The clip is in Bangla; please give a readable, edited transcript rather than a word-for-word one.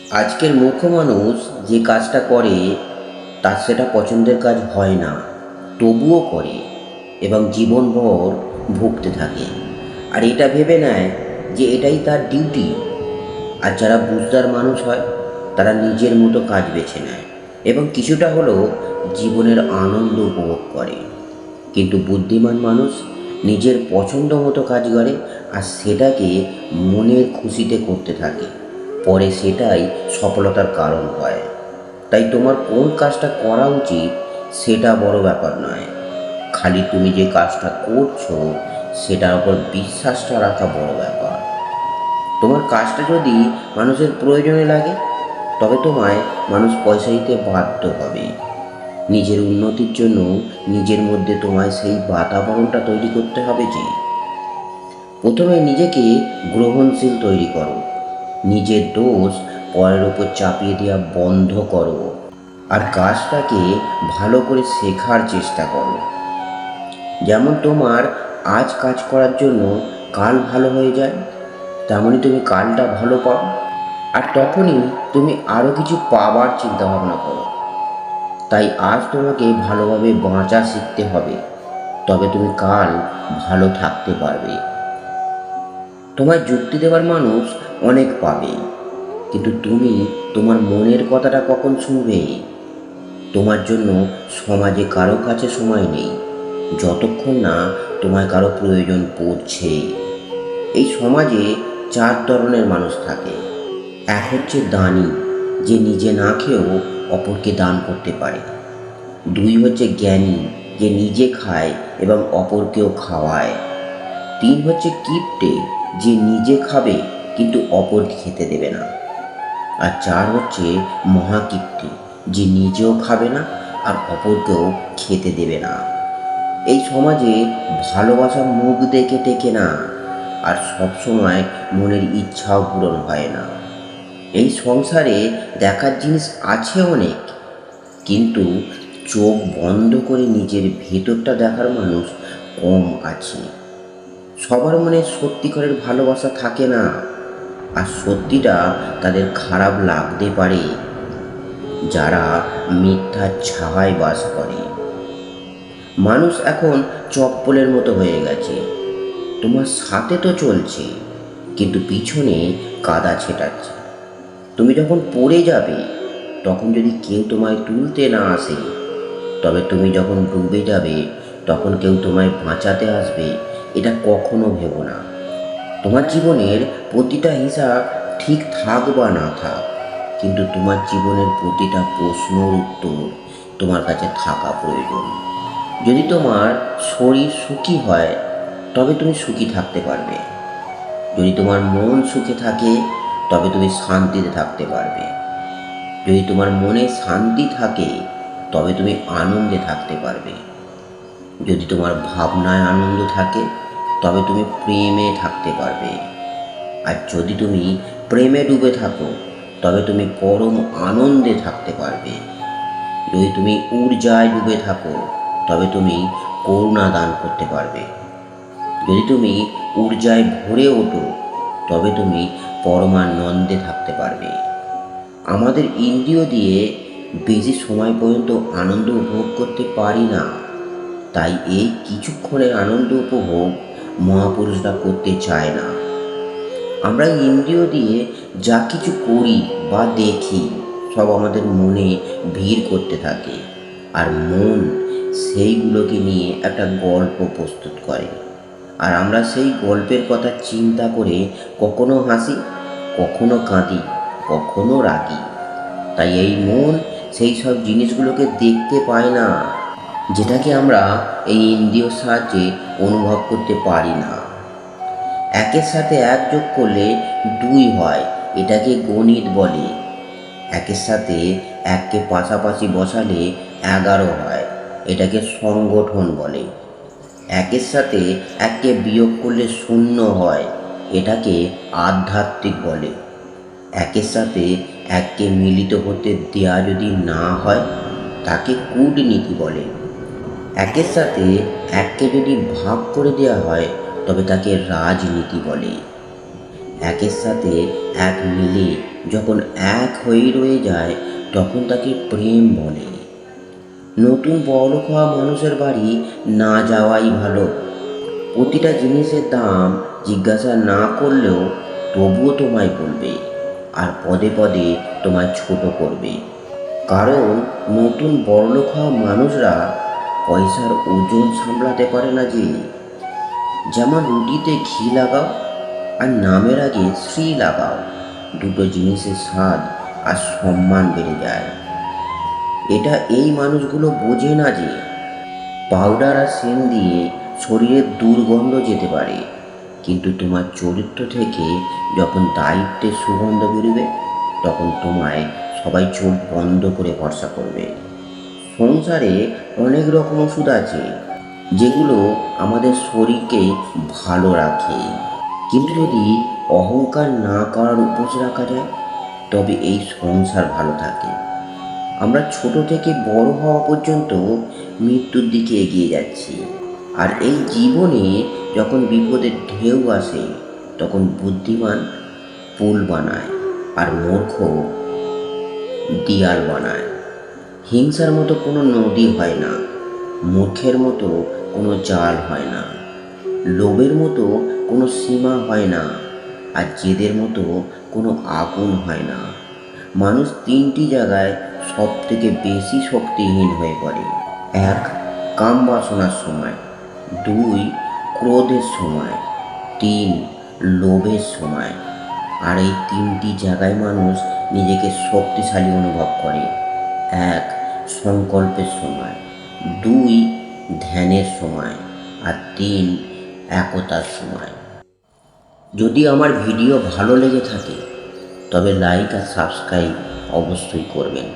আজকের মূর্খ মানুষ যে কাজটা করে তার সেটা পছন্দের কাজ হয় না, তবুও করে এবং জীবনভর ভুগতে থাকে। আর এটা ভেবে নেয় যে এটাই তার ডিউটি। আর যারা বুঝদার মানুষ হয় তারা নিজের মতো কাজ বেছে নেয় এবং কিছুটা হলেও জীবনের আনন্দ উপভোগ করে। কিন্তু বুদ্ধিমান মানুষ নিজের পছন্দ মতো কাজ করে আর সেটাকে মনের খুশিতে করতে থাকে, পরে সেটাই সফলতার কারণ হয়। তাই তোমার কোন কাজটা করা উচিত সেটা বড় ব্যাপার নয়, খালি তুমি যে কাজটা করছো সেটার উপর বিশ্বাসটা রাখা বড় ব্যাপার। তোমার কাজটা যদি মানুষের প্রয়োজনে লাগে তবে তোমায় মানুষ পয়সা দিতে বাধ্য হবে। নিজের উন্নতির জন্য নিজের মধ্যে তোমায় সেই বাতাবরণটা তৈরি করতে হবে যে প্রথমে নিজেকে গ্রহণশীল তৈরি করো, নিজের দোষ পরের ওপর চাপিয়ে দেওয়া বন্ধ করো আর কাজটাকে ভালো করে শেখার চেষ্টা করো। যেমন তোমার আজ কাজ করার জন্য কাল ভালো হয়ে যায়, তেমনই তুমি কালটা ভালো পাও আর তখনই তুমি আরও কিছু পাবার চিন্তা ভাবনা করো। তাই আজ তোমাকে ভালোভাবে বাঁচা শিখতে হবে, তবে তুমি কাল ভালো থাকতে পারবে। তোমায় যুক্তি দেওয়ার মানুষ অনেক পাবে, কিন্তু তুমি তোমার মনের কথাটা কখন শুনবে? তোমার জন্য সমাজে কারো কাছে সময় নেই যতক্ষণ না তোমার কারো প্রয়োজন পড়ছে। এই সমাজে চার ধরনের মানুষ থাকে। এক হচ্ছে দানি, যে নিজে না খেয়েও অপরকে দান করতে পারে। দুই হচ্ছে জ্ঞানী, যে নিজে খায় এবং অপরকেও খাওয়ায়। তিন হচ্ছে কিপ্টে, যে নিজে খাবে কিন্তু অপরকে খেতে দেবে না। আর চার হচ্ছে মহাকিপ্টে, যে নিজেও খাবে না আর অপরকেও খেতে দেবে না। এই সমাজে ভালোবাসা মুখ দেখে টেকে না, আর সবসময় মনের ইচ্ছাও পূরণ হয় না। এই সংসারে দেখার জিনিস আছে অনেক, কিন্তু চোখ বন্ধ করে নিজের ভেতরটা দেখার মানুষ কম আছে। সবার মনে সত্যিকারের ভালোবাসা থাকে না, আর সত্যিটা তাদের খারাপ লাগতে পারে যারা মিথ্যার ছায়ায় বাস করে। মানুষ এখন চপ্পলের মতো হয়ে গেছে, তোমার সাথে তো চলছে কিন্তু পিছনে কাদা ছেটাচ্ছে। তুমি যখন পড়ে যাবে তখন যদি কেউ তোমায় তুলতে না আসে, তবে তুমি যখন ডুবে যাবে তখন কেউ তোমায় বাঁচাতে আসবে, এটা কখনো ভেবো না। তোমার জীবনের প্রতিটা হিসাব ঠিক থাক বা না থাক, কিন্তু তোমার জীবনের প্রতিটা প্রশ্নর উত্তর তোমার কাছে থাকা প্রয়োজন। যদি তোমার শরীর সুখী হয় তবে তুমি সুখী থাকতে পারবে। যদি তোমার মন সুখে থাকে তবে তুমি শান্তিতে থাকতে পারবে। যদি তোমার মনে শান্তি থাকে তবে তুমি আনন্দে থাকতে পারবে। যদি তোমার ভাবনায় আনন্দ থাকে তবে তুমি প্রেমে থাকতে পারবে। আর যদি তুমি প্রেমে ডুবে থাকো তবে তুমি পরম আনন্দে থাকতে পারবে। যদি তুমি ঊর্জায় ডুবে থাকো তবে তুমি করুণা দান করতে পারবে। যদি তুমি ঊর্জায় ভরে ওঠো তবে তুমি পরমানন্দে থাকতে পারবে। আমাদের ইন্দ্রিয় দিয়ে বেশি সময় পর্যন্ত আনন্দ উপভোগ করতে পারি না, তাই এই কিছুক্ষণের আনন্দ উপভোগ মহাপুরুষরা করতে চায় না। আমরা ইন্দ্রিয় দিয়ে যা কিছু করি বা দেখি সব আমাদের মনে ভিড় করতে থাকে, আর মন সেইগুলোকে নিয়ে একটা গল্প প্রস্তুত করে। আর আমরা সেই গল্পের কথা চিন্তা করে কখনো হাসি, কখনো কাঁদি, কখনো রাগি। তাই এই মন সেই সব জিনিসগুলোকে দেখতে পায় না যেটাকে আমরা এই ইন্দ্রিয়র সাহায্যে অনুভব করতে পারি না। একের সাথে এক যোগ করলে দুই হয়, এটাকে গণিত বলে। একের সাথে এককে পাশাপাশি বসালে 11 হয়, এটাকে সংগঠন বলে। একের সাথে এককে বিয়োগ করলে 0 হয়, এটাকে আধ্যাত্মিক বলে। একের সাথে এককে মিলিত হতে দেয়া যদি না হয় তাকে কূটনীতি বলে। একের সাথে এককে যদি ভাগ করে দেওয়া হয় তবে তাকে রাজনীতি বলে। একের সাথে এক মিলে যখন এক হয়ে রয়ে যায় তখন তাকে প্রেম বলে। নতুন বড়লোক হওয়া মানুষের বাড়ি না যাওয়াই ভালো। প্রতিটা জিনিসের দাম জিজ্ঞাসা না করলেও তবুও তোমায় বলবে, আর পদে পদে তোমায় ছোট করবে। কারণ নতুন বড়লোক হওয়া মানুষরা পয়সার ওজন সামলাতে পারে না যে। যেমন রুটিতে ঘি লাগাও আর নামের আগে শ্রী লাগাও, দুটো জিনিসের স্বাদ আর সম্মান বেড়ে যায়। এটা এই মানুষগুলো বোঝে না যে পাউডার আর সেন্ট দিয়ে শরীরের দুর্গন্ধ যেতে পারে, কিন্তু তোমার চরিত্র থেকে যখন দায়িত্বের সুগন্ধ বেরোবে তখন তোমায় সবাই চোখ বন্ধ করে ভরসা করবে। সংসারে অনেক রকম ওষুধ আছে যেগুলো আমাদের শরীরকে ভালো রাখে, কিন্তু যদি অহংকার না করার উপোস রাখা যায় তবে এই সংসার ভালো থাকে। আমরা ছোট থেকে বড় হওয়া পর্যন্ত মৃত্যুর দিকে এগিয়ে যাচ্ছি, আর এই জীবনে যখন বিপদের ঢেউ আসে তখন বুদ্ধিমান পুল বানায় আর মূর্খ দিয়াল বানায়। হিংসার মতো কোনো নদী হয় না, মূর্খের মতো কোনো জাল হয় না, লোভের মতো কোনো সীমা হয় না, আর জেদের মতো কোনো আগুন হয় না। মানুষ তিনটি জায়গায় সব থেকে বেশি শক্তিহীন হয়ে পড়ে। এক, কাম বাসনার সময়। দুই, ক্রোধের সময়। তিন, লোভের সময়। আর এই তিনটি জায়গায় মানুষ নিজেকে শক্তিশালী অনুভব করে। এক, সংকল্পের সময়। দুই, ধ্যানের সময়। আর তিন, একতার সময়। যদি আমার ভিডিও ভালো লেগে থাকে তবে লাইক আর সাবস্ক্রাইব অবশ্যই করবেন।